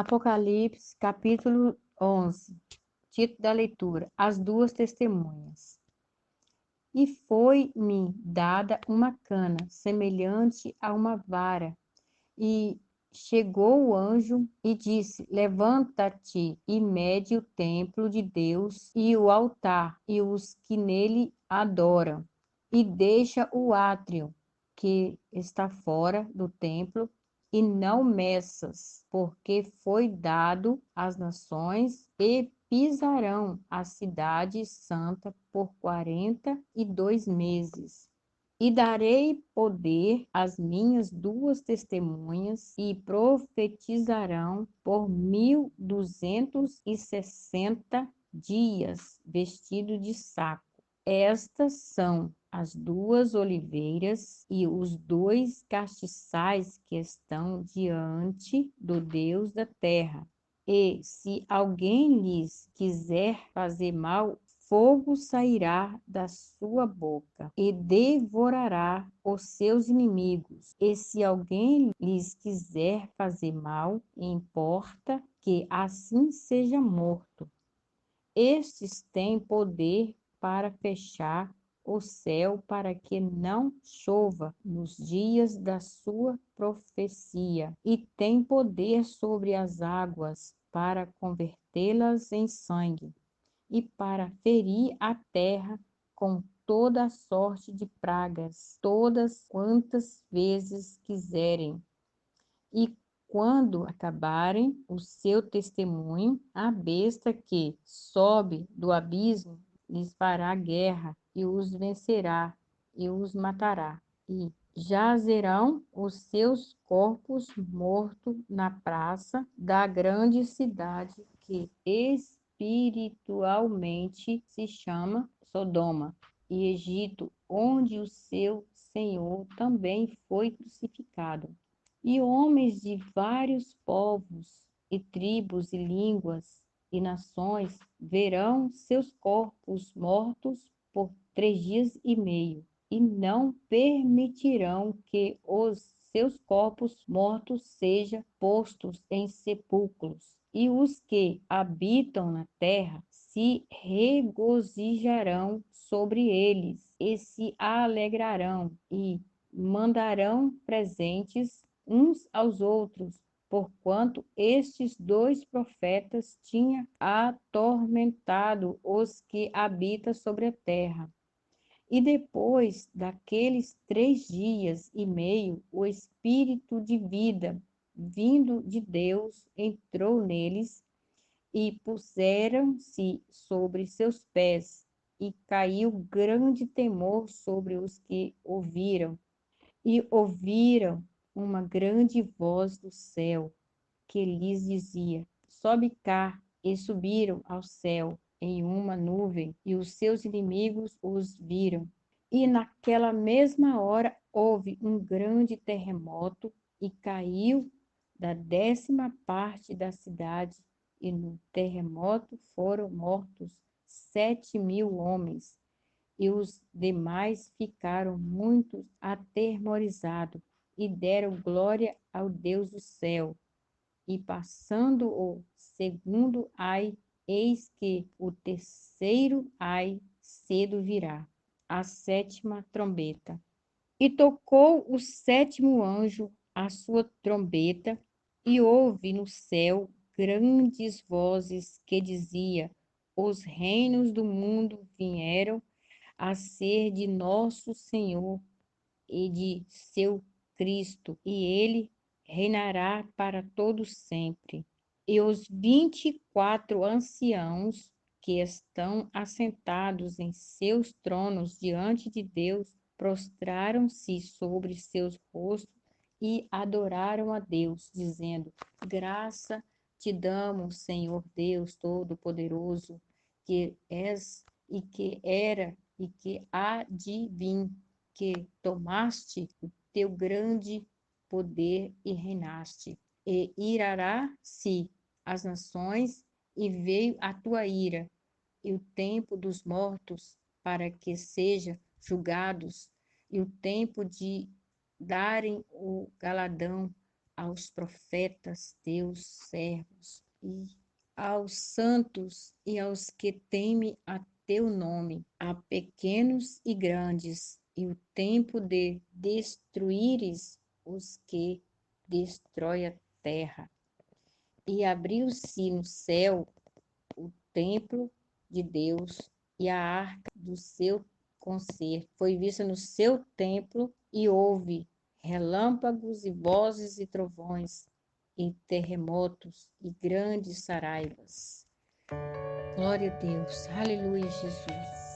Apocalipse, capítulo 11. Título da leitura: As duas testemunhas. E foi-me dada uma cana, semelhante a uma vara, e chegou o anjo e disse: Levanta-te e mede o templo de Deus e o altar e os que nele adoram, e deixa o átrio que está fora do templo, e não meças, porque foi dado às nações, e pisarão a cidade santa por 42 meses. E darei poder às minhas duas testemunhas, e profetizarão por 1260 dias, vestido de saco. Estas são as duas oliveiras e os dois castiçais que estão diante do Deus da terra. E se alguém lhes quiser fazer mal, fogo sairá da sua boca e devorará os seus inimigos. E se alguém lhes quiser fazer mal, importa que assim seja morto. Estes têm poder para fechar o céu para que não chova nos dias da sua profecia, e têm poder sobre as águas para convertê-las em sangue, e para ferir a terra com toda a sorte de pragas, todas quantas vezes quiserem. E quando acabarem o seu testemunho, a besta que sobe do abismo lhes fará guerra e os vencerá e os matará. E jazerão os seus corpos mortos na praça da grande cidade, que espiritualmente se chama Sodoma e Egito, onde o seu Senhor também foi crucificado. E homens de vários povos e tribos e línguas e nações verão seus corpos mortos por 3 dias e meio, e não permitirão que os seus corpos mortos sejam postos em sepulcros. E os que habitam na terra se regozijarão sobre eles e se alegrarão e mandarão presentes uns aos outros, porquanto estes dois profetas tinham atormentado os que habitam sobre a terra. E depois daqueles 3 dias e meio, o Espírito de vida, vindo de Deus, entrou neles, e puseram-se sobre seus pés, e caiu grande temor sobre os que ouviram. E ouviram uma grande voz do céu, que lhes dizia: Sobe cá. E subiram ao céu em uma nuvem, e os seus inimigos os viram. E naquela mesma hora houve um grande terremoto, e caiu da 10ª parte da cidade, e no terremoto foram mortos 7.000 homens. E os demais ficaram muito atemorizados e deram glória ao Deus do céu. E passando o segundo ai, eis que o terceiro ai cedo virá, a 7ª trombeta. E tocou o 7º anjo a sua trombeta, e houve no céu grandes vozes que dizia: Os reinos do mundo vieram a ser de nosso Senhor e de seu Cristo, e ele reinará para todo sempre. E os 24 anciãos que estão assentados em seus tronos diante de Deus prostraram-se sobre seus rostos e adoraram a Deus, dizendo: Graça te damos, Senhor Deus Todo-Poderoso, que és e que era e que há de vir, que tomaste o teu grande poder e reinaste. E irará-se as nações, e veio a tua ira, e o tempo dos mortos, para que sejam julgados, e o tempo de darem o galardão aos profetas, teus servos, e aos santos e aos que temem a teu nome, a pequenos e grandes, e o tempo de destruíres os que destrói a terra. E abriu-se no céu o templo de Deus e a arca do seu concerto. Foi vista no seu templo e houve relâmpagos e vozes e trovões e terremotos e grandes saraivas. Glória a Deus. Aleluia, Jesus.